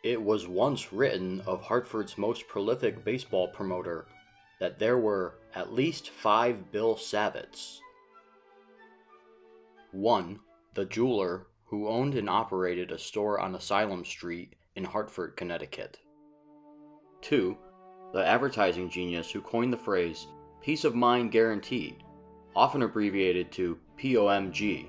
It was once written of Hartford's most prolific baseball promoter that there were at least 5 Bill Savitts. 1. The jeweler who owned and operated a store on Asylum Street in Hartford, Connecticut. 2. The advertising genius who coined the phrase "peace of mind guaranteed," often abbreviated to POMG.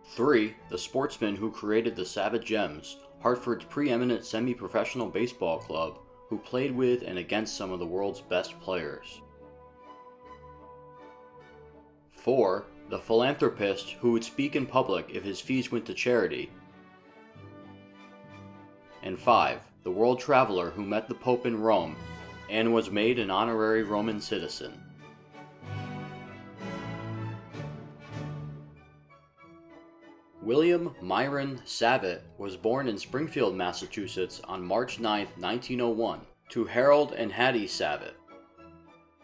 3. The sportsman who created the Savitt Gems, Hartford's preeminent semi-professional baseball club, who played with and against some of the world's best players. 4. The philanthropist who would speak in public if his fees went to charity. And 5. The world traveler who met the Pope in Rome and was made an honorary Roman citizen. William Myron Savitt was born in Springfield, Massachusetts on March 9, 1901, to Harold and Hattie Savitt.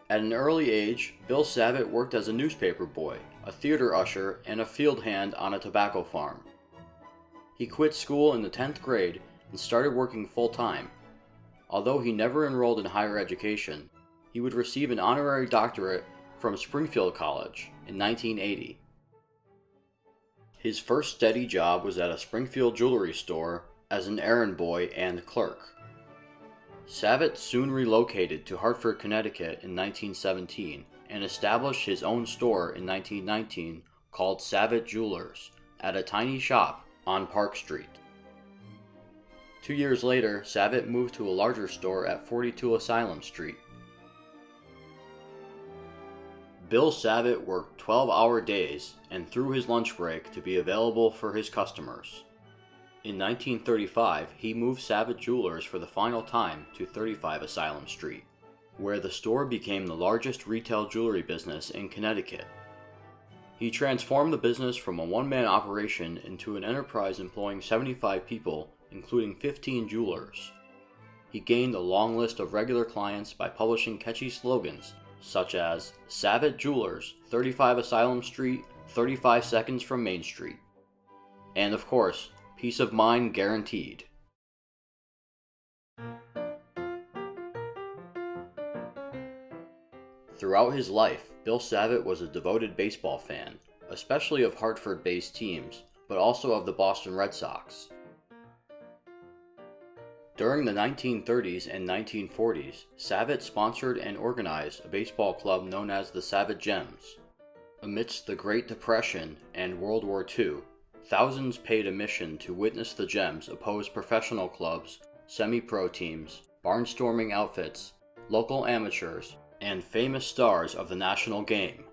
At an early age, Bill Savitt worked as a newspaper boy, a theater usher, and a field hand on a tobacco farm. He quit school in the 10th grade and started working full-time. Although he never enrolled in higher education, he would receive an honorary doctorate from Springfield College in 1980. His first steady job was at a Springfield jewelry store as an errand boy and clerk. Savitt soon relocated to Hartford, Connecticut in 1917 and established his own store in 1919 called Savitt Jewelers at a tiny shop on Park Street. 2 years later, Savitt moved to a larger store at 42 Asylum Street. Bill Savitt worked 12-hour days and threw his lunch break to be available for his customers. In 1935, he moved Savitt Jewelers for the final time to 35 Asylum Street, where the store became the largest retail jewelry business in Connecticut. He transformed the business from a one-man operation into an enterprise employing 75 people, including 15 jewelers. He gained a long list of regular clients by publishing catchy slogans such as Savitt Jewelers, 35 Asylum Street, 35 seconds from Main Street. And of course, peace of mind guaranteed. Throughout his life, Bill Savitt was a devoted baseball fan, especially of Hartford-based teams, but also of the Boston Red Sox. During the 1930s and 1940s, Savitt sponsored and organized a baseball club known as the Savitt Gems. Amidst the Great Depression and World War II, thousands paid admission to witness the Gems oppose professional clubs, semi-pro teams, barnstorming outfits, local amateurs, and famous stars of the national game.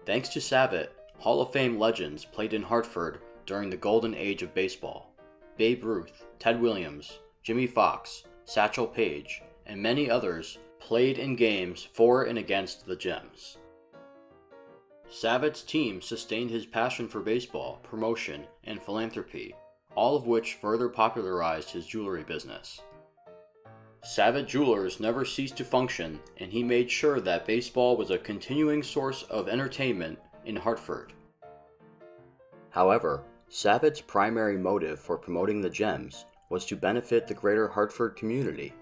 Thanks to Savitt, Hall of Fame legends played in Hartford during the golden age of baseball. Babe Ruth, Ted Williams, Jimmy Fox, Satchel Paige, and many others played in games for and against the Gems. Savitt's team sustained his passion for baseball, promotion, and philanthropy, all of which further popularized his jewelry business. Savitt Jewelers never ceased to function, and he made sure that baseball was a continuing source of entertainment in Hartford. However, Savitt's primary motive for promoting the Gems was to benefit the greater Hartford community.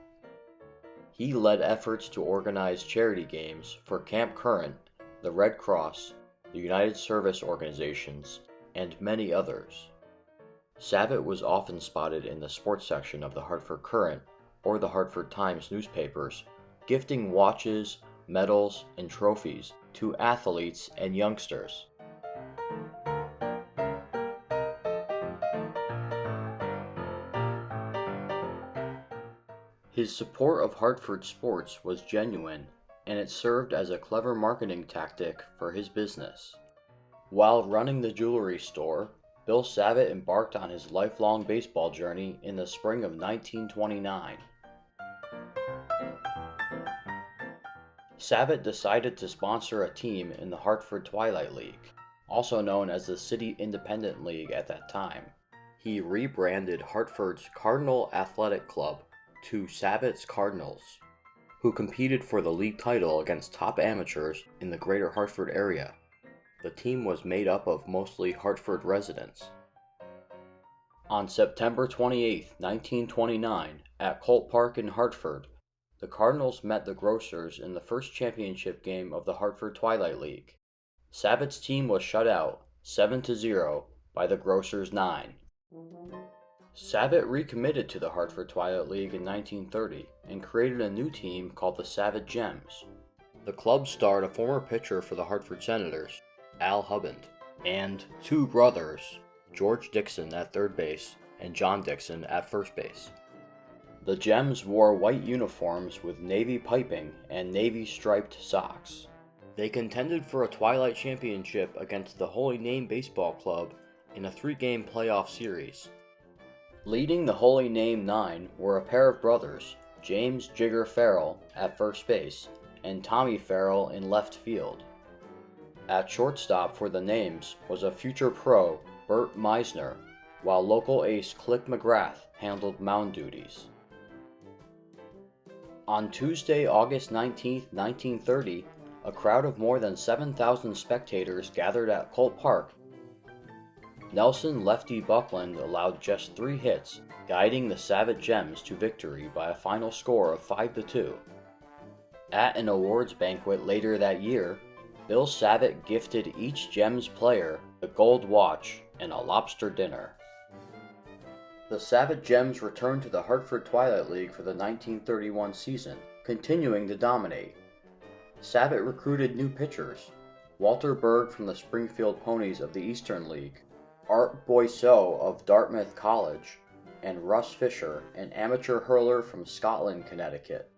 He led efforts to organize charity games for Camp Current, the Red Cross, the United Service Organizations, and many others. Savitt was often spotted in the sports section of the Hartford Courant or the Hartford Times newspapers, gifting watches, medals, and trophies to athletes and youngsters. His support of Hartford sports was genuine, and it served as a clever marketing tactic for his business. While running the jewelry store, Bill Savitt embarked on his lifelong baseball journey in the spring of 1929. Savitt decided to sponsor a team in the Hartford Twilight League, also known as the City Independent League at that time. He rebranded Hartford's Cardinal Athletic Club to Savitt's Cardinals, who competed for the league title against top amateurs in the greater Hartford area. The team was made up of mostly Hartford residents. On September 28, 1929, at Colt Park in Hartford, the Cardinals met the Grocers in the first championship game of the Hartford Twilight League. Savitt's team was shut out 7-0 by the Grocers 9. Savitt recommitted to the Hartford Twilight League in 1930 and created a new team called the Savitt Gems. The club starred a former pitcher for the Hartford Senators, Al Hubband, and two brothers, George Dixon at third base and John Dixon at first base. The Gems wore white uniforms with navy piping and navy striped socks. They contended for a Twilight Championship against the Holy Name Baseball Club in a 3-game playoff series. Leading the Holy Name 9 were a pair of brothers, James Jigger Farrell at first base and Tommy Farrell in left field. At shortstop for the Names was a future pro, Bert Meisner, while local ace Click McGrath handled mound duties. On Tuesday, August 19, 1930, a crowd of more than 7,000 spectators gathered at Colt Park. Nelson Lefty Buckland allowed just 3 hits, guiding the Savitt Gems to victory by a final score of 5-2. At an awards banquet later that year, Bill Savitt gifted each Gems player a gold watch and a lobster dinner. The Savitt Gems returned to the Hartford Twilight League for the 1931 season, continuing to dominate. Savitt recruited new pitchers, Walter Berg from the Springfield Ponies of the Eastern League, Art Boisseau of Dartmouth College, and Russ Fisher, an amateur hurler from Scotland, Connecticut.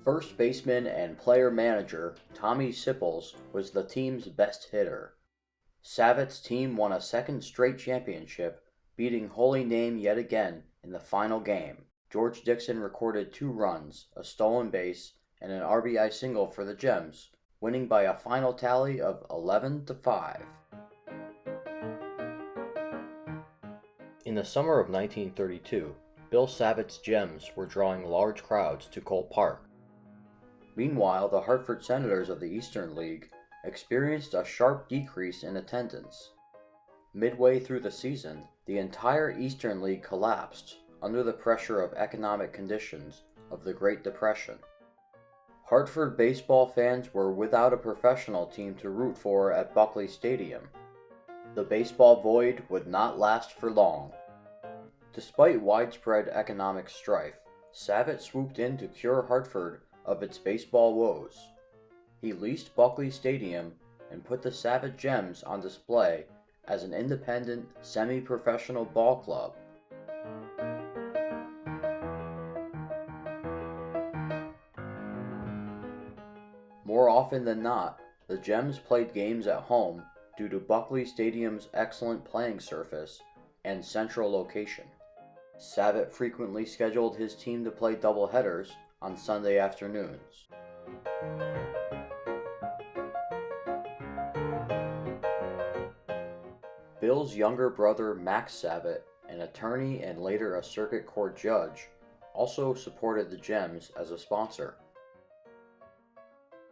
First baseman and player manager Tommy Sipples was the team's best hitter. Savitt's team won a second straight championship, beating Holy Name yet again in the final game. George Dixon recorded 2 runs, a stolen base, and an RBI single for the Gems, winning by a final tally of 11-5. In the summer of 1932, Bill Savitt's Gems were drawing large crowds to Colt Park. Meanwhile, the Hartford Senators of the Eastern League experienced a sharp decrease in attendance. Midway through the season, the entire Eastern League collapsed under the pressure of economic conditions of the Great Depression. Hartford baseball fans were without a professional team to root for at Buckley Stadium. The baseball void would not last for long. Despite widespread economic strife, Savitt swooped in to cure Hartford of its baseball woes. He leased Buckley Stadium and put the Savitt Gems on display as an independent, semi-professional ball club. More often than not, the Gems played games at home due to Buckley Stadium's excellent playing surface and central location. Savitt frequently scheduled his team to play doubleheaders on Sunday afternoons. Bill's younger brother Max Savitt, an attorney and later a circuit court judge, also supported the Gems as a sponsor.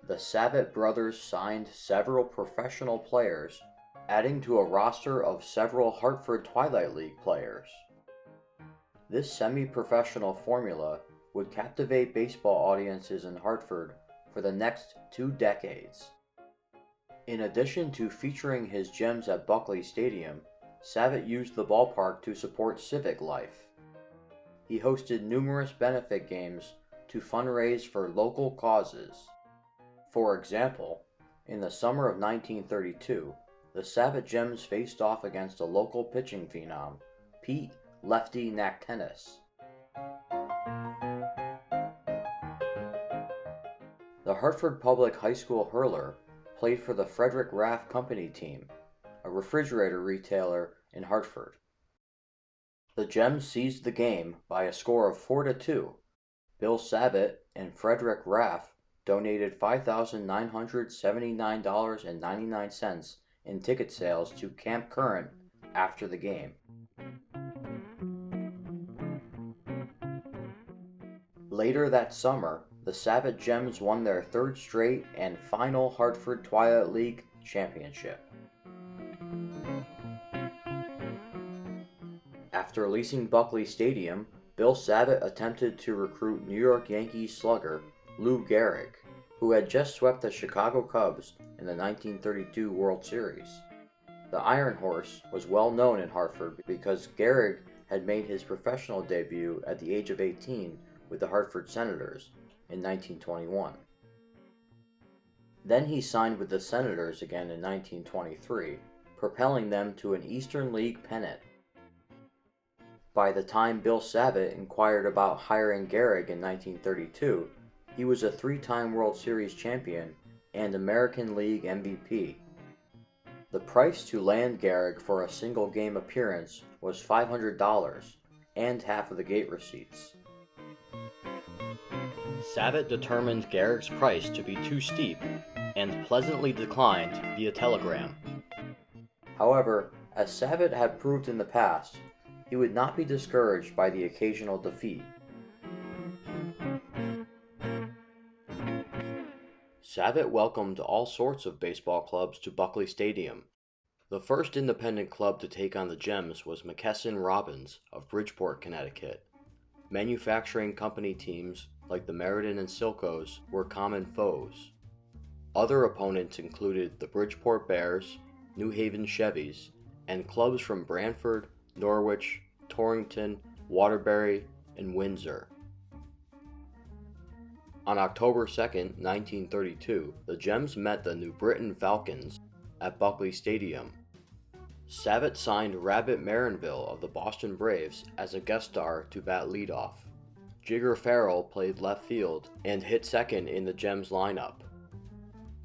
The Savitt brothers signed several professional players, adding to a roster of several Hartford Twilight League players. This semi-professional formula would captivate baseball audiences in Hartford for the next 2 decades. In addition to featuring his Gems at Buckley Stadium, Savitt used the ballpark to support civic life. He hosted numerous benefit games to fundraise for local causes. For example, in the summer of 1932, the Savitt Gems faced off against a local pitching phenom, Pete "Lefty" Naktenis. The Hartford Public High School hurler played for the Frederick Raff Company team, a refrigerator retailer in Hartford. The Gems seized the game by a score of 4-2. Bill Savitt and Frederick Raff donated $5,979.99 in ticket sales to Camp Current after the game. Later that summer, the Savitt Gems won their 3rd straight and final Hartford Twilight League championship. After leasing Buckley Stadium, Bill Savitt attempted to recruit New York Yankees slugger Lou Gehrig, who had just swept the Chicago Cubs in the 1932 World Series. The Iron Horse was well known in Hartford because Gehrig had made his professional debut at the age of 18 with the Hartford Senators in 1921. Then he signed with the Senators again in 1923, propelling them to an Eastern League pennant. By the time Bill Savitt inquired about hiring Gehrig in 1932, he was a three-time World Series champion and American League MVP. The price to land Gehrig for a single game appearance was $500 and half of the gate receipts. Savitt determined Gehrig's price to be too steep and pleasantly declined via telegram. However, as Savitt had proved in the past, he would not be discouraged by the occasional defeat. Savitt welcomed all sorts of baseball clubs to Buckley Stadium. The first independent club to take on the Gems was McKesson Robbins of Bridgeport, Connecticut. Manufacturing company teams like the Meriden and Silkos were common foes. Other opponents included the Bridgeport Bears, New Haven Chevys, and clubs from Branford, Norwich, Torrington, Waterbury, and Windsor. On October 2, 1932, the Gems met the New Britain Falcons at Buckley Stadium. Savitt signed Rabbit Marinville of the Boston Braves as a guest star to bat leadoff. Jigger Farrell played left field and hit second in the Gems lineup.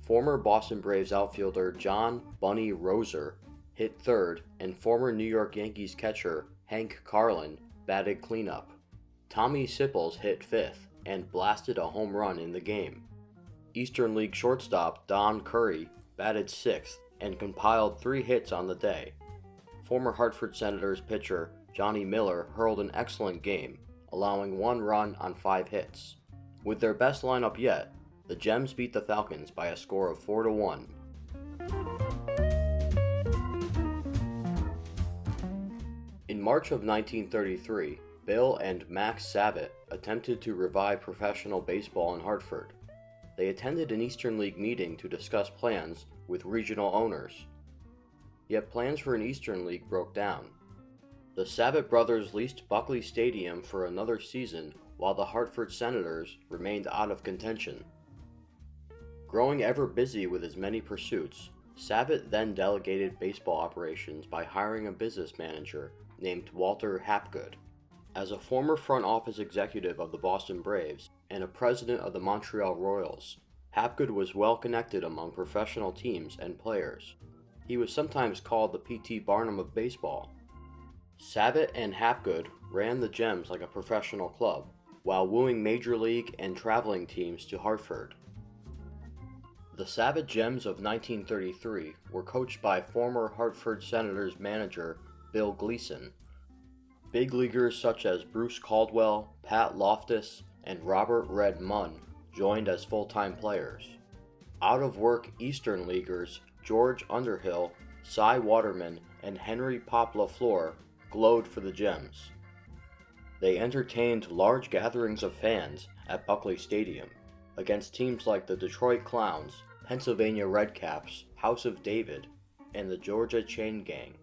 Former Boston Braves outfielder John "Bunny" Roser hit third, and former New York Yankees catcher Hank Carlin batted cleanup. Tommy Sipples hit fifth and blasted a home run in the game. Eastern League shortstop Don Curry batted sixth and compiled 3 hits on the day. Former Hartford Senators pitcher Johnny Miller hurled an excellent game, allowing 1 run on 5 hits. With their best lineup yet, the Gems beat the Falcons by a score of 4-1. In March of 1933, Bill and Max Savitt attempted to revive professional baseball in Hartford. They attended an Eastern League meeting to discuss plans with regional owners. Yet plans for an Eastern League broke down. The Savitt brothers leased Buckley Stadium for another season while the Hartford Senators remained out of contention. Growing ever busy with his many pursuits, Savitt then delegated baseball operations by hiring a business manager named Walter Hapgood. As a former front office executive of the Boston Braves and a president of the Montreal Royals, Hapgood was well connected among professional teams and players. He was sometimes called the P.T. Barnum of baseball. Savitt and Hapgood ran the Gems like a professional club, while wooing major league and traveling teams to Hartford. The Savitt Gems of 1933 were coached by former Hartford Senators manager Bill Gleason. Big leaguers such as Bruce Caldwell, Pat Loftus, and Robert "Red" Munn joined as full-time players. Out-of-work Eastern leaguers George Underhill, Cy Waterman, and Henry Pop LaFleur glowed for the Gems. They entertained large gatherings of fans at Buckley Stadium against teams like the Detroit Clowns, Pennsylvania Redcaps, House of David, and the Georgia Chain Gang.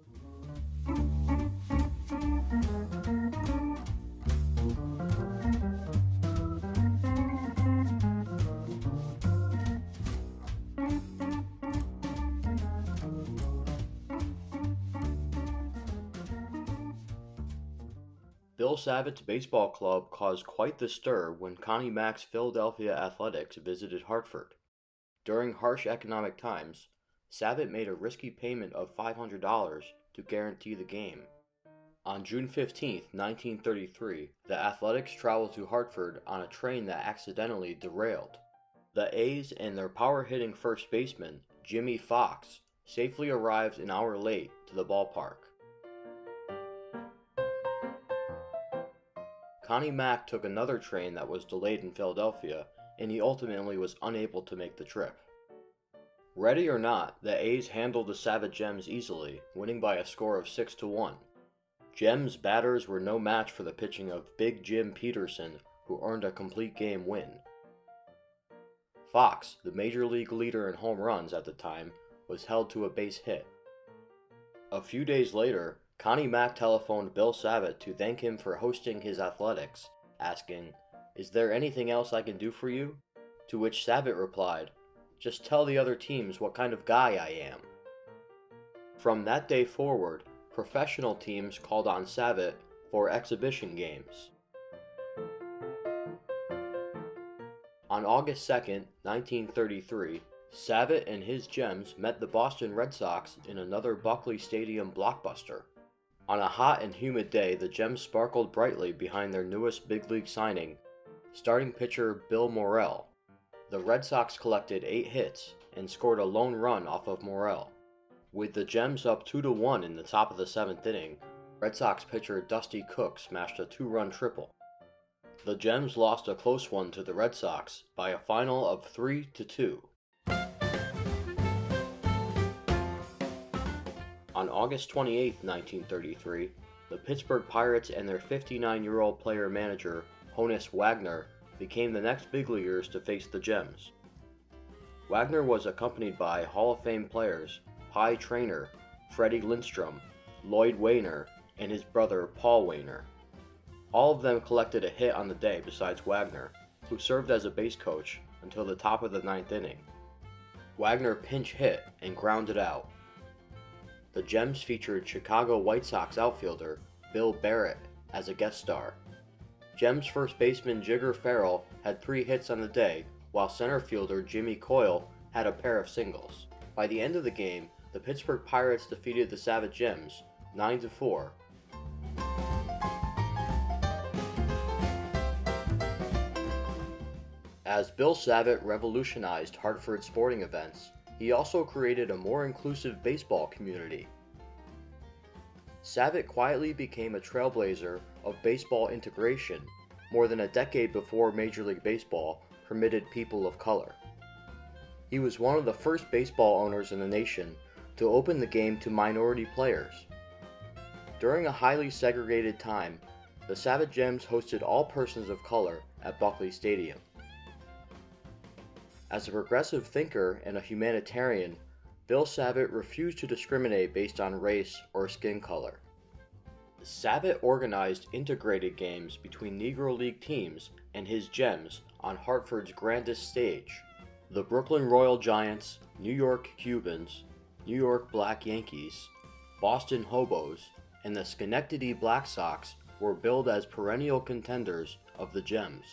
Bill Savitt's baseball club caused quite the stir when Connie Mack's Philadelphia Athletics visited Hartford. During harsh economic times, Savitt made a risky payment of $500 to guarantee the game. On June 15, 1933, the Athletics traveled to Hartford on a train that accidentally derailed. The A's and their power-hitting first baseman, Jimmy Fox, safely arrived an hour late to the ballpark. Connie Mack took another train that was delayed in Philadelphia, and he ultimately was unable to make the trip. Ready or not, the A's handled the Savitt Gems easily, winning by a score of 6-1. Gems batters were no match for the pitching of Big Jim Peterson, who earned a complete game win. Fox, the major league leader in home runs at the time, was held to a base hit. A few days later, Connie Mack telephoned Bill Savitt to thank him for hosting his athletics, asking, "Is there anything else I can do for you?" To which Savitt replied, "Just tell the other teams what kind of guy I am." From that day forward, professional teams called on Savitt for exhibition games. On August 2, 1933, Savitt and his Gems met the Boston Red Sox in another Buckley Stadium blockbuster. On a hot and humid day, the Gems sparkled brightly behind their newest big league signing, starting pitcher Bill Morrell. The Red Sox collected 8 hits and scored a lone run off of Morrell. With the Gems up 2-1 in the top of the 7th inning, Red Sox pitcher Dusty Cook smashed a 2-run triple. The Gems lost a close one to the Red Sox by a final of 3-2. On August 28, 1933, the Pittsburgh Pirates and their 59-year-old player-manager, Honus Wagner, became the next big leaguers to face the Gems. Wagner was accompanied by Hall of Fame players Pie Traynor, Freddie Lindstrom, Lloyd Wayner, and his brother Paul Wayner. All of them collected a hit on the day besides Wagner, who served as a base coach until the top of the 9th inning. Wagner pinch hit and grounded out. The Gems featured Chicago White Sox outfielder Bill Barrett as a guest star. Gems first baseman Jigger Farrell had 3 hits on the day, while center fielder Jimmy Coyle had a pair of singles. By the end of the game, the Pittsburgh Pirates defeated the Savitt Gems 9-4. As Bill Savitt revolutionized Hartford sporting events, he also created a more inclusive baseball community. Savitt quietly became a trailblazer of baseball integration more than a decade before Major League Baseball permitted people of color. He was one of the first baseball owners in the nation to open the game to minority players. During a highly segregated time, the Savitt Gems hosted all persons of color at Buckley Stadium. As a progressive thinker and a humanitarian, Bill Savitt refused to discriminate based on race or skin color. Savitt organized integrated games between Negro League teams and his Gems on Hartford's grandest stage. The Brooklyn Royal Giants, New York Cubans, New York Black Yankees, Boston Hobos, and the Schenectady Black Sox were billed as perennial contenders of the Gems.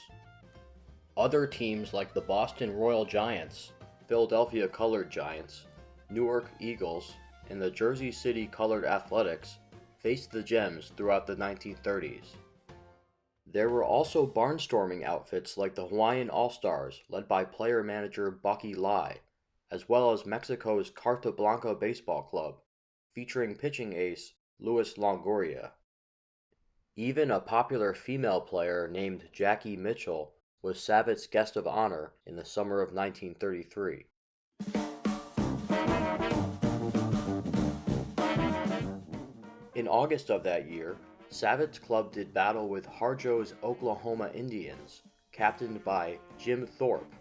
Other teams like the Boston Royal Giants, Philadelphia Colored Giants, Newark Eagles, and the Jersey City Colored Athletics faced the Gems throughout the 1930s. There were also barnstorming outfits like the Hawaiian All-Stars, led by player-manager Bucky Lai, as well as Mexico's Carta Blanca Baseball Club, featuring pitching ace Luis Longoria. Even a popular female player named Jackie Mitchell was Savitt's guest of honor in the summer of 1933. In August of that year, Savitt's club did battle with Harjo's Oklahoma Indians, captained by Jim Thorpe,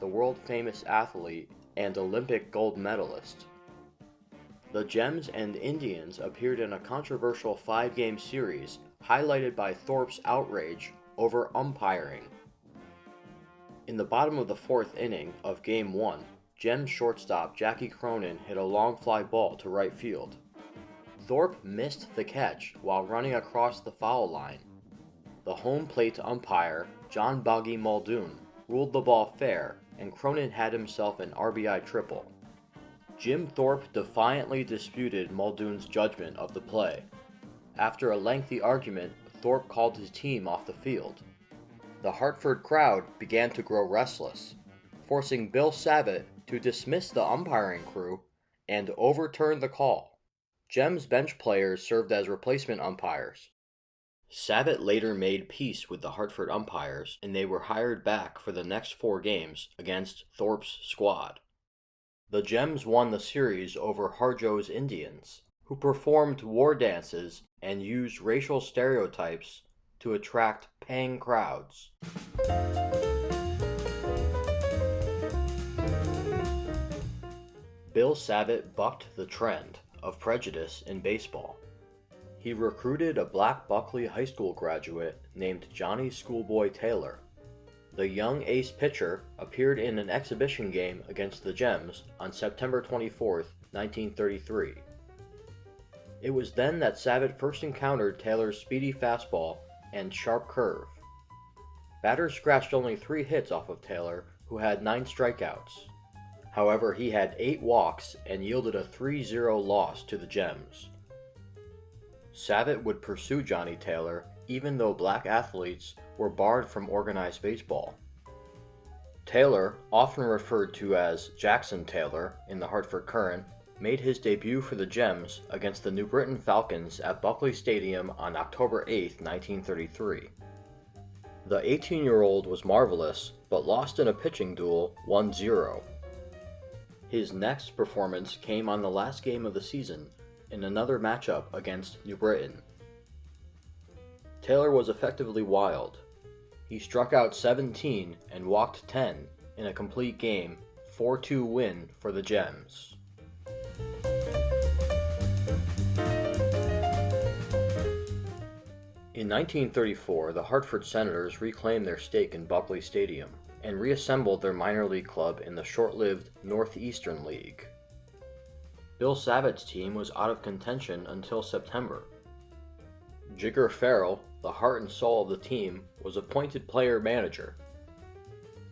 the world-famous athlete and Olympic gold medalist. The Gems and Indians appeared in a controversial 5-game series highlighted by Thorpe's outrage over umpiring. In the bottom of the 4th inning of Game 1, Gems shortstop Jackie Cronin hit a long fly ball to right field. Thorpe missed the catch while running across the foul line. The home plate umpire, John Boggy Muldoon, ruled the ball fair, and Cronin had himself an RBI triple. Jim Thorpe defiantly disputed Muldoon's judgment of the play. After a lengthy argument, Thorpe called his team off the field. The Hartford crowd began to grow restless, forcing Bill Savitt to dismiss the umpiring crew and overturn the call. Gems bench players served as replacement umpires. Savitt later made peace with the Hartford umpires, and they were hired back for the next 4 games against Thorpe's squad. The Gems won the series over Harjo's Indians, who performed war dances and used racial stereotypes to attract paying crowds. Bill Savitt bucked the trend of prejudice in baseball. He recruited a black Buckley High School graduate named Johnny Schoolboy Taylor. The young ace pitcher appeared in an exhibition game against the Gems on September 24, 1933. It was then that Savitt first encountered Taylor's speedy fastball and sharp curve. Batters scratched only 3 hits off of Taylor, who had 9 strikeouts. However, he had 8 walks and yielded a 3-0 loss to the Gems. Savitt would pursue Johnny Taylor even though black athletes were barred from organized baseball. Taylor, often referred to as Jackson Taylor in the Hartford Current, made his debut for the Gems against the New Britain Falcons at Buckley Stadium on October 8, 1933. The 18-year-old was marvelous, but lost in a pitching duel 1-0. His next performance came on the last game of the season in another matchup against New Britain. Taylor was effectively wild. He struck out 17 and walked 10 in a complete game, 4-2 win for the Gems. In 1934, the Hartford Senators reclaimed their stake in Buckley Stadium and reassembled their minor league club in the short-lived Northeastern League. Bill Savitt's team was out of contention until September. Jigger Farrell, the heart and soul of the team, was appointed player-manager.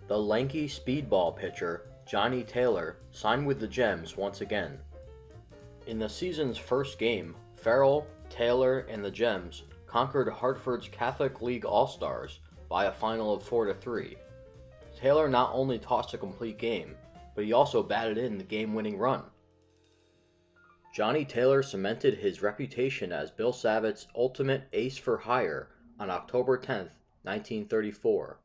The lanky speedball pitcher, Johnny Taylor, signed with the Gems once again. In the season's first game, Farrell, Taylor, and the Gems conquered Hartford's Catholic League All-Stars by a final of 4-3. Taylor not only tossed a complete game, but he also batted in the game-winning run. Johnny Taylor cemented his reputation as Bill Savitt's ultimate ace for hire on October 10, 1934.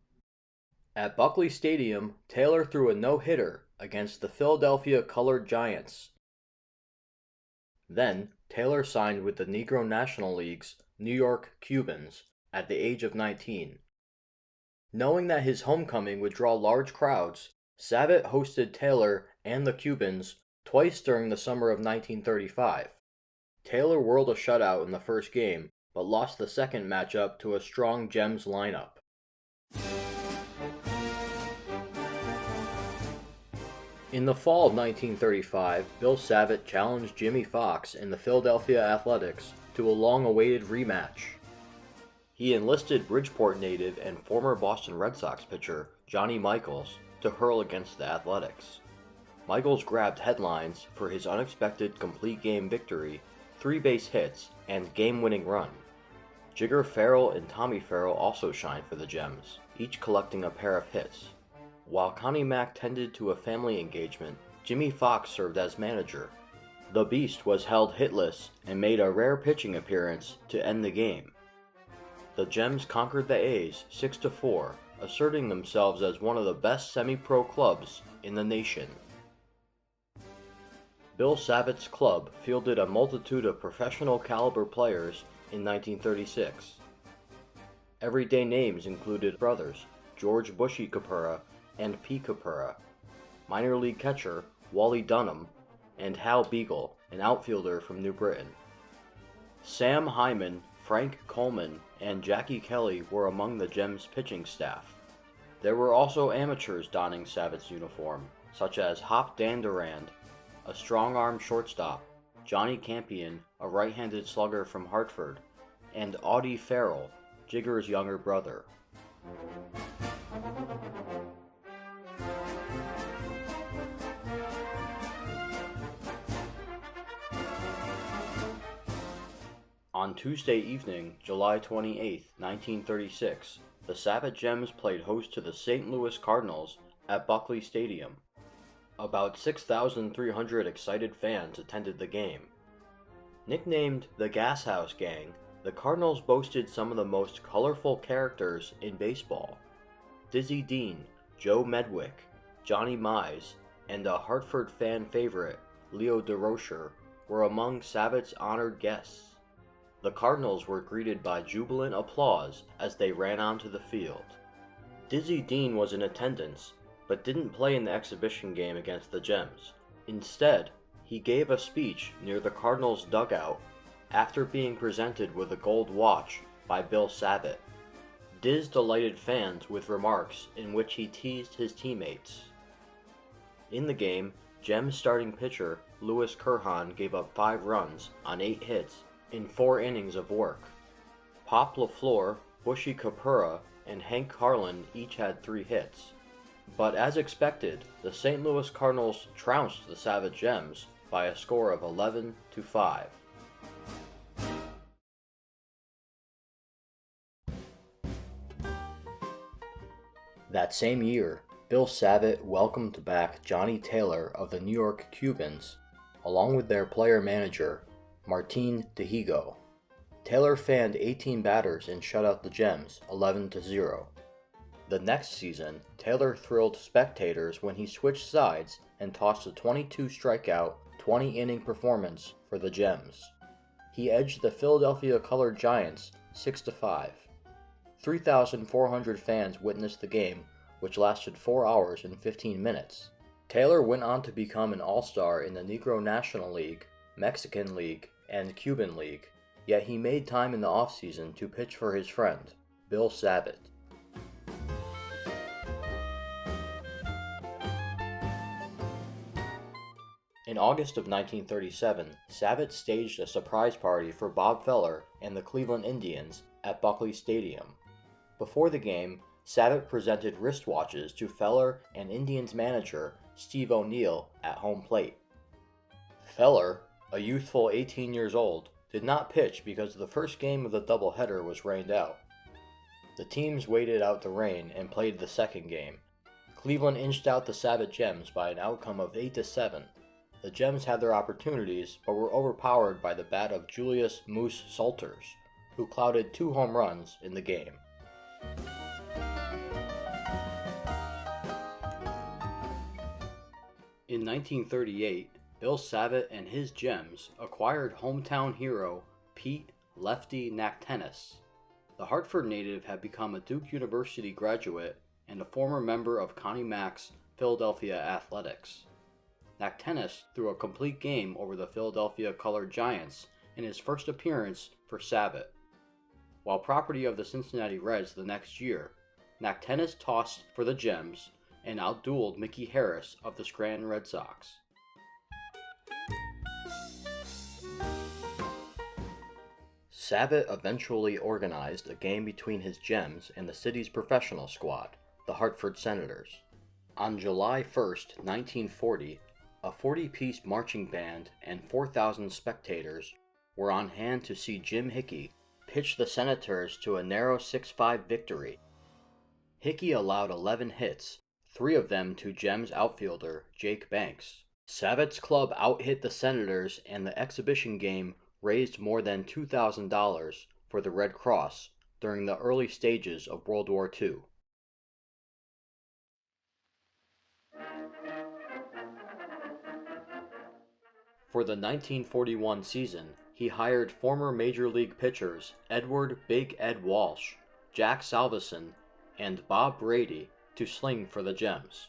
At Buckley Stadium, Taylor threw a no-hitter against the Philadelphia Colored Giants. Then, Taylor signed with the Negro National League's New York Cubans at the age of 19. Knowing that his homecoming would draw large crowds, Savitt hosted Taylor and the Cubans twice during the summer of 1935. Taylor whirled a shutout in the first game, but lost the second matchup to a strong Gems lineup. In the fall of 1935, Bill Savitt challenged Jimmy Fox in the Philadelphia Athletics to a long-awaited rematch. He enlisted Bridgeport native and former Boston Red Sox pitcher Johnny Michaels to hurl against the Athletics. Michaels grabbed headlines for his unexpected complete game victory, 3 base hits, and game-winning run. Jigger Farrell and Tommy Farrell also shined for the Gems, each collecting a pair of hits. While Connie Mack tended to a family engagement, Jimmy Fox served as manager. The Beast was held hitless and made a rare pitching appearance to end the game. The Gems conquered the A's 6-4, asserting themselves as one of the best semi-pro clubs in the nation. Bill Savitt's club fielded a multitude of professional caliber players in 1936. Everyday names included brothers George Bushy Capura and P. Capura, minor league catcher Wally Dunham, and Hal Beagle, an outfielder from New Britain. Sam Hyman, Frank Coleman, and Jackie Kelly were among the Gems' pitching staff. There were also amateurs donning Savitt's uniform, such as Hop Dandurand, a strong-arm shortstop, Johnny Campion, a right-handed slugger from Hartford, and Audie Farrell, Jigger's younger brother. On Tuesday evening, July 28, 1936, the Savitt Gems played host to the St. Louis Cardinals at Buckley Stadium. About 6,300 excited fans attended the game. Nicknamed the Gas House Gang, the Cardinals boasted some of the most colorful characters in baseball. Dizzy Dean, Joe Medwick, Johnny Mize, and a Hartford fan favorite, Leo DeRocher, were among Savitt's honored guests. The Cardinals were greeted by jubilant applause as they ran onto the field. Dizzy Dean was in attendance, but didn't play in the exhibition game against the Gems. Instead, he gave a speech near the Cardinals' dugout after being presented with a gold watch by Bill Savitt. Diz delighted fans with remarks in which he teased his teammates. In the game, Gems starting pitcher Louis Kurhan gave up 5 runs on 8 hits in 4 innings of work. Pop LaFleur, Bushy Capura, and Hank Harlan each had 3 hits. But as expected, the St. Louis Cardinals trounced the Savitt Gems by a score of 11-5. That same year, Bill Savitt welcomed back Johnny Taylor of the New York Cubans, along with their player-manager, Martin Dihigo. Taylor fanned 18 batters and shut out the Gems 11-0. The next season, Taylor thrilled spectators when he switched sides and tossed a 22-strikeout, 20-inning performance for the Gems. He edged the Philadelphia Colored Giants 6-5. 3,400 fans witnessed the game, which lasted 4 hours and 15 minutes. Taylor went on to become an all-star in the Negro National League, Mexican League, and Cuban League, yet he made time in the offseason to pitch for his friend, Bill Savitt. In August of 1937, Savitt staged a surprise party for Bob Feller and the Cleveland Indians at Buckley Stadium. Before the game, Savitt presented wristwatches to Feller and Indians manager Steve O'Neill at home plate. Feller, a youthful 18 years old, did not pitch because the first game of the doubleheader was rained out. The teams waited out the rain and played the second game. Cleveland inched out the Savitt Gems by an outcome of 8-7. The Gems had their opportunities, but were overpowered by the bat of Julius Moose Salters, who clouded 2 home runs in the game. In 1938, Bill Savitt and his Gems acquired hometown hero Pete "Lefty" Naktenis. The Hartford native had become a Duke University graduate and a former member of Connie Mack's Philadelphia Athletics. Naktenis threw a complete game over the Philadelphia Colored Giants in his first appearance for Savitt. While property of the Cincinnati Reds the next year, Naktenis tossed for the Gems and outdueled Mickey Harris of the Scranton Red Sox. Savitt eventually organized a game between his Gems and the city's professional squad, the Hartford Senators. On July 1, 1940, a 40-piece marching band and 4,000 spectators were on hand to see Jim Hickey pitch the Senators to a narrow 6-5 victory. Hickey allowed 11 hits, 3 of them to Gems outfielder Jake Banks. Savitt's club out-hit the Senators, and the exhibition game raised more than $2,000 for the Red Cross during the early stages of World War II. For the 1941 season, he hired former Major League pitchers Edward "Big Ed" Walsh, Jack Salveson, and Bob Brady to sling for the Gems.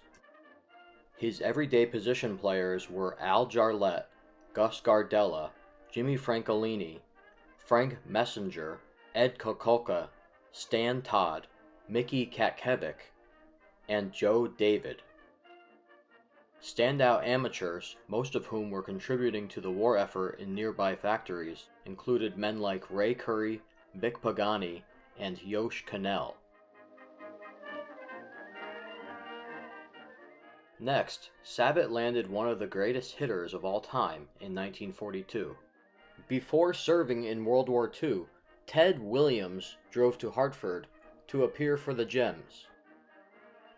His everyday position players were Al Jarlett, Gus Gardella, Jimmy Francolini, Frank Messenger, Ed Kokolka, Stan Todd, Mickey Katkevic, and Joe David. Standout amateurs, most of whom were contributing to the war effort in nearby factories, included men like Ray Curry, Vic Pagani, and Yosh Cannell. Next, Savitt landed one of the greatest hitters of all time in 1942. Before serving in World War II, Ted Williams drove to Hartford to appear for the Gems.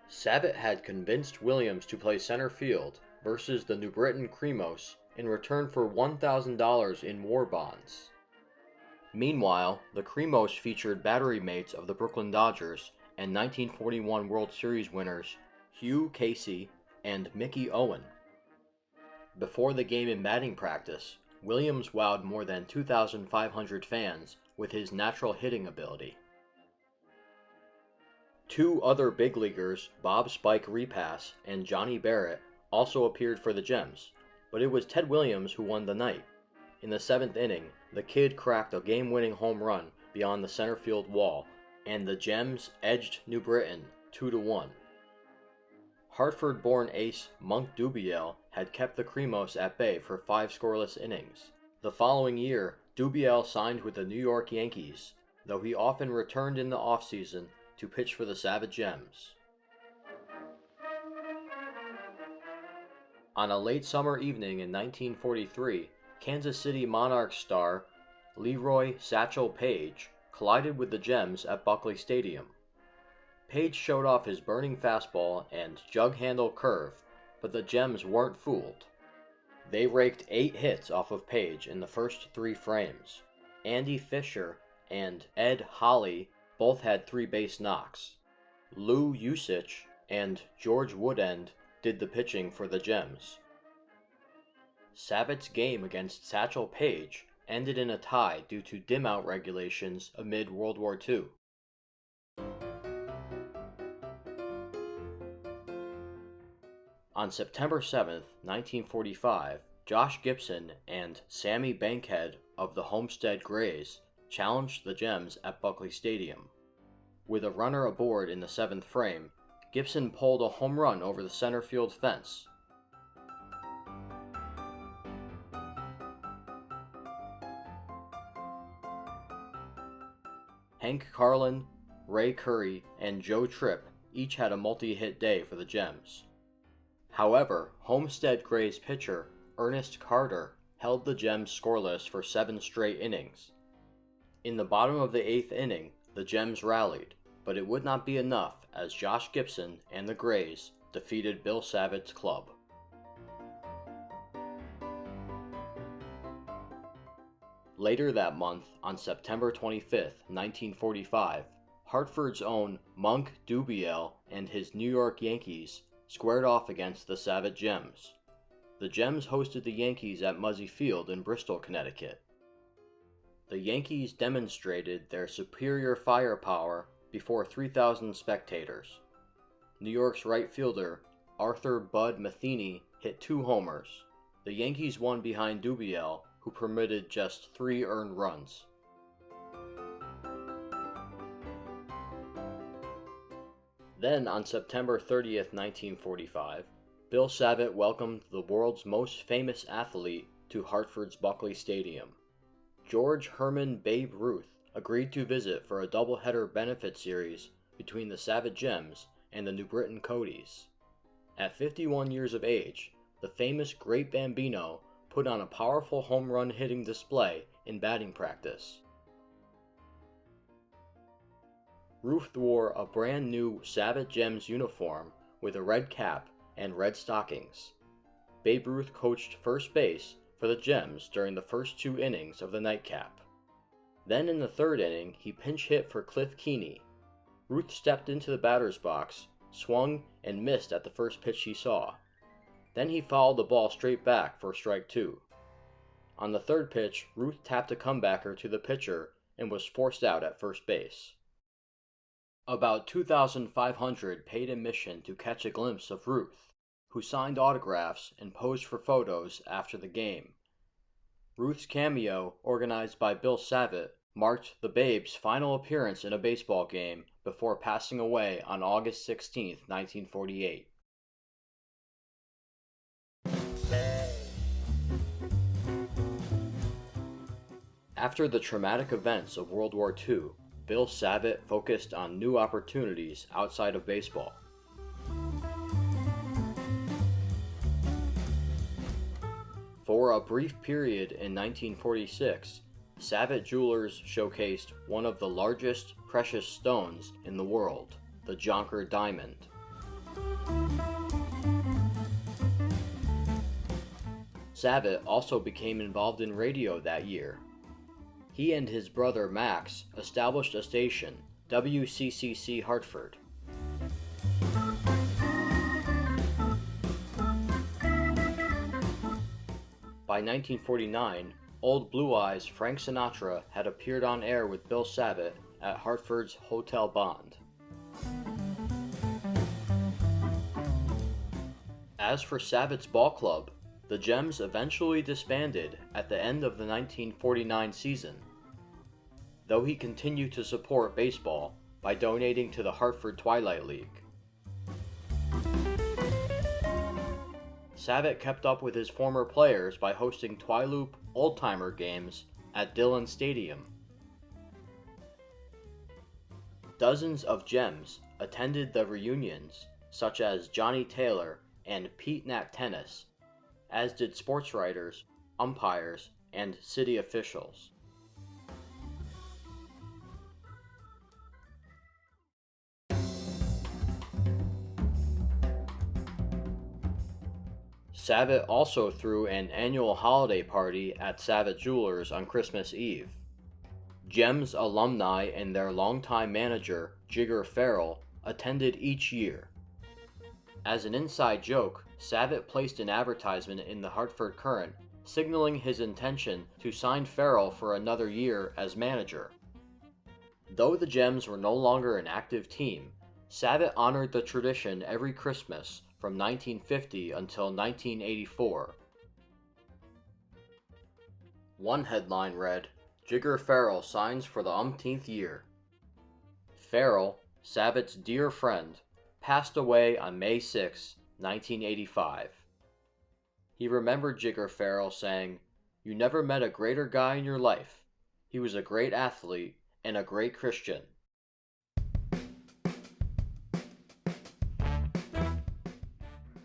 Savitt had convinced Williams to play center field versus the New Britain Cremos in return for $1,000 in war bonds. Meanwhile, the Cremos featured battery mates of the Brooklyn Dodgers and 1941 World Series winners Hugh Casey and Mickey Owen. Before the game in batting practice, Williams wowed more than 2,500 fans with his natural hitting ability. Two other big leaguers, Bob Spike Repass and Johnny Barrett, also appeared for the Gems, but it was Ted Williams who won the night. In the 7th inning, the kid cracked a game-winning home run beyond the center field wall, and the Gems edged New Britain 2-1. Hartford-born ace Monk Dubiel had kept the Cremos at bay for 5 scoreless innings. The following year, Dubiel signed with the New York Yankees, though he often returned in the offseason to pitch for the Savitt Gems. On a late summer evening in 1943, Kansas City Monarchs star Leroy Satchel Paige collided with the Gems at Buckley Stadium. Paige showed off his burning fastball and jug-handle curve, but the Gems weren't fooled. They raked 8 hits off of Paige in the first 3 frames. Andy Fisher and Ed Holly both had 3 base knocks. Lou Usich and George Woodend did the pitching for the Gems. Savitt's game against Satchel Paige ended in a tie due to dim-out regulations amid World War II. On September 7, 1945, Josh Gibson and Sammy Bankhead of the Homestead Grays challenged the Gems at Buckley Stadium. With a runner aboard in the 7th frame, Gibson pulled a home run over the center field fence. Hank Carlin, Ray Curry, and Joe Tripp each had a multi-hit day for the Gems. However, Homestead Grays pitcher Ernest Carter held the Gems scoreless for 7 straight innings. In the bottom of the 8th inning, the Gems rallied, but it would not be enough as Josh Gibson and the Grays defeated Bill Savitt's club. Later that month, on September 25, 1945, Hartford's own Monk Dubiel and his New York Yankees squared off against the Savitt Gems. The Gems hosted the Yankees at Muzzy Field in Bristol, Connecticut. The Yankees demonstrated their superior firepower before 3,000 spectators. New York's right fielder Arthur Bud Matheny hit 2 homers. The Yankees won behind Dubiel, who permitted just 3 earned runs. Then, on September 30, 1945, Bill Savitt welcomed the world's most famous athlete to Hartford's Buckley Stadium. George Herman Babe Ruth agreed to visit for a doubleheader benefit series between the Savitt Gems and the New Britain Codies. At 51 years of age, the famous Great Bambino put on a powerful home run hitting display in batting practice. Ruth wore a brand new Savitt Gems uniform with a red cap and red stockings. Babe Ruth coached first base for the Gems during the first 2 innings of the nightcap. Then in the 3rd inning, he pinch hit for Cliff Keeney. Ruth stepped into the batter's box, swung, and missed at the first pitch he saw. Then he fouled the ball straight back for strike 2. On the 3rd pitch, Ruth tapped a comebacker to the pitcher and was forced out at first base. About 2,500 paid admission to catch a glimpse of Ruth, who signed autographs and posed for photos after the game. Ruth's cameo, organized by Bill Savitt, marked the Babe's final appearance in a baseball game before passing away on August 16, 1948. After the traumatic events of World War II, Bill Savitt focused on new opportunities outside of baseball. For a brief period in 1946, Savitt Jewelers showcased one of the largest precious stones in the world, the Jonker Diamond. Savitt also became involved in radio that year. He and his brother Max established a station, WCCC Hartford. By By 1949, Old Blue Eyes Frank Sinatra had appeared on air with Bill Savitt at Hartford's Hotel Bond. As for Savitt's ball club, the Gems eventually disbanded at the end of the 1949 season, though he continued to support baseball by donating to the Hartford Twilight League. Savitt kept up with his former players by hosting Twiloop old-timer games at Dillon Stadium. Dozens of Gems attended the reunions, such as Johnny Taylor and Pete Nat Tennis, as did sports writers, umpires, and city officials. Savitt also threw an annual holiday party at Savitt Jewelers on Christmas Eve. Gems alumni and their longtime manager, Jigger Farrell, attended each year. As an inside joke, Savitt placed an advertisement in the Hartford Courant signaling his intention to sign Farrell for another year as manager. Though the Gems were no longer an active team, Savitt honored the tradition every Christmas from 1950 until 1984. One headline read, "Jigger Farrell signs for the umpteenth year." Farrell, Savitt's dear friend, passed away on May 6, 1985. He remembered Jigger Farrell saying, "You never met a greater guy in your life. He was a great athlete and a great Christian."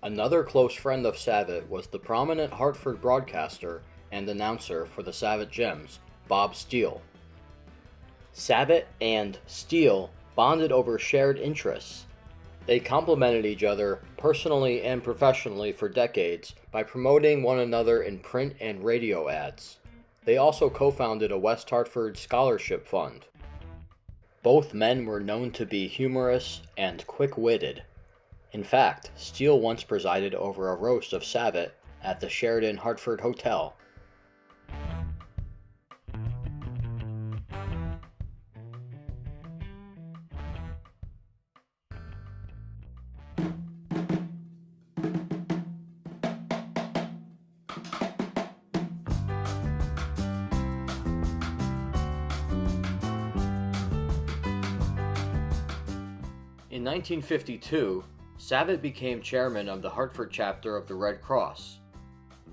Another close friend of Savitt was the prominent Hartford broadcaster and announcer for the Savitt Gems, Bob Steele. Savitt and Steele bonded over shared interests. They complemented each other personally and professionally for decades by promoting one another in print and radio ads. They also co-founded a West Hartford scholarship fund. Both men were known to be humorous and quick-witted. In fact, Steele once presided over a roast of Savitt at the Sheraton Hartford Hotel. In 1952, Savitt became chairman of the Hartford chapter of the Red Cross.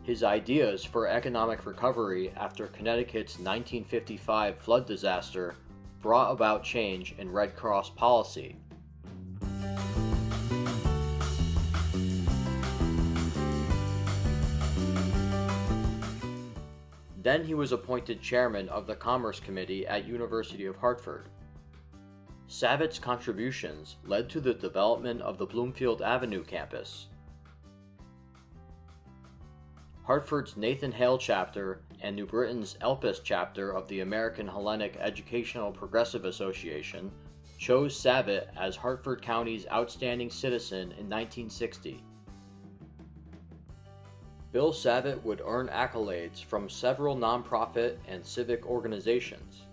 His ideas for economic recovery after Connecticut's 1955 flood disaster brought about change in Red Cross policy. Then he was appointed chairman of the Commerce Committee at University of Hartford. Savitt's contributions led to the development of the Bloomfield Avenue campus. Hartford's Nathan Hale chapter and New Britain's Elpis chapter of the American Hellenic Educational Progressive Association chose Savitt as Hartford County's Outstanding Citizen in 1960. Bill Savitt would earn accolades from several nonprofit and civic organizations.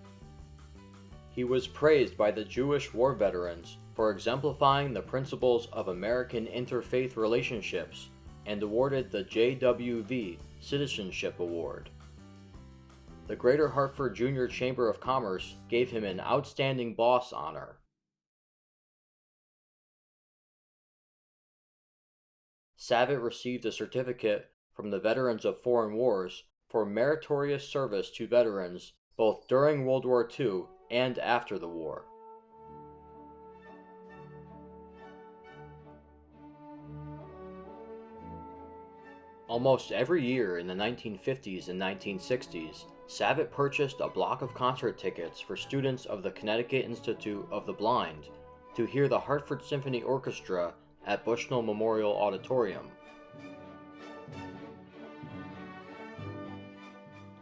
He was praised by the Jewish war veterans for exemplifying the principles of American interfaith relationships and awarded the JWV Citizenship Award. The Greater Hartford Junior Chamber of Commerce gave him an Outstanding Boss honor. Savitt received a certificate from the Veterans of Foreign Wars for meritorious service to veterans both during World War II and after the war. Almost every year in the 1950s and 1960s, Savitt purchased a block of concert tickets for students of the Connecticut Institute of the Blind to hear the Hartford Symphony Orchestra at Bushnell Memorial Auditorium.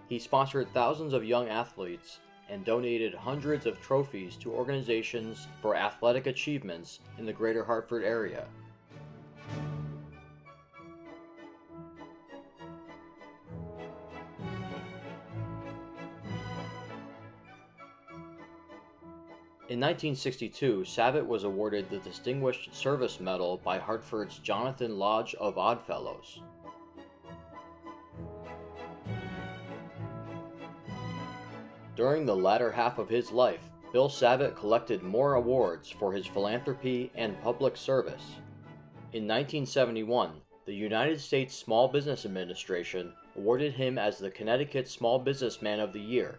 He sponsored thousands of young athletes and donated hundreds of trophies to organizations for athletic achievements in the Greater Hartford area. In 1962, Savitt was awarded the Distinguished Service Medal by Hartford's Jonathan Lodge of Oddfellows. During the latter half of his life, Bill Savitt collected more awards for his philanthropy and public service. In 1971, the United States Small Business Administration awarded him as the Connecticut Small Businessman of the Year.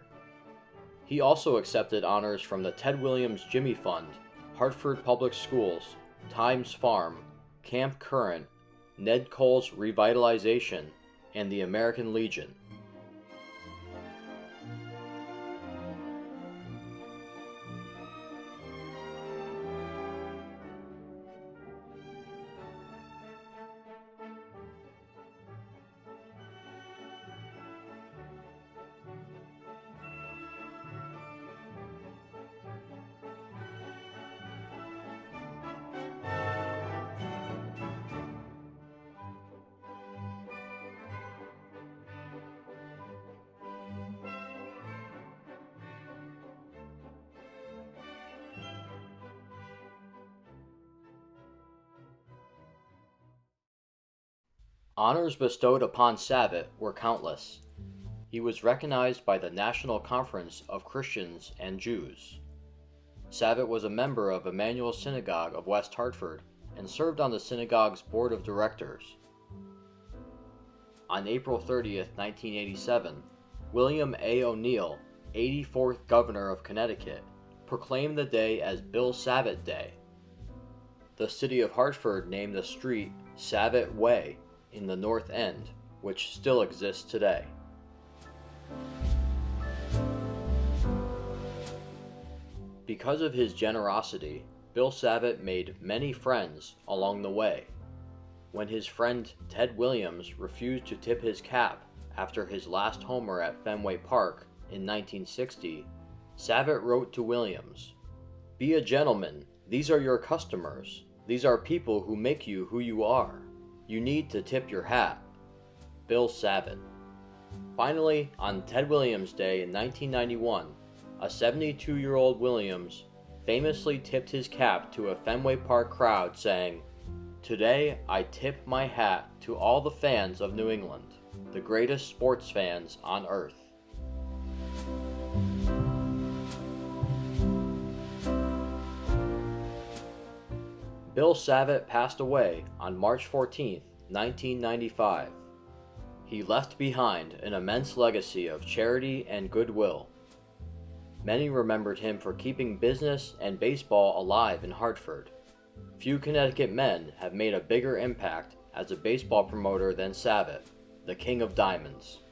He also accepted honors from the Ted Williams Jimmy Fund, Hartford Public Schools, Times Farm, Camp Current, Ned Cole's Revitalization, and the American Legion. Honors bestowed upon Savitt were countless. He was recognized by the National Conference of Christians and Jews. Savitt was a member of Emmanuel Synagogue of West Hartford and served on the synagogue's board of directors. On April 30, 1987, William A. O'Neill, 84th Governor of Connecticut, proclaimed the day as Bill Savitt Day. The city of Hartford named the street Savitt Way in the North End, which still exists today. Because of his generosity, Bill Savitt made many friends along the way. When his friend Ted Williams refused to tip his cap after his last homer at Fenway Park in 1960, Savitt wrote to Williams, "Be a gentleman. These are your customers. These are people who make you who you are. You need to tip your hat." Bill Savitt. Finally, on Ted Williams Day in 1991, a 72-year-old Williams famously tipped his cap to a Fenway Park crowd saying, "Today I tip my hat to all the fans of New England, the greatest sports fans on earth." Bill Savitt passed away on March 14, 1995. He left behind an immense legacy of charity and goodwill. Many remembered him for keeping business and baseball alive in Hartford. Few Connecticut men have made a bigger impact as a baseball promoter than Savitt, the King of Diamonds.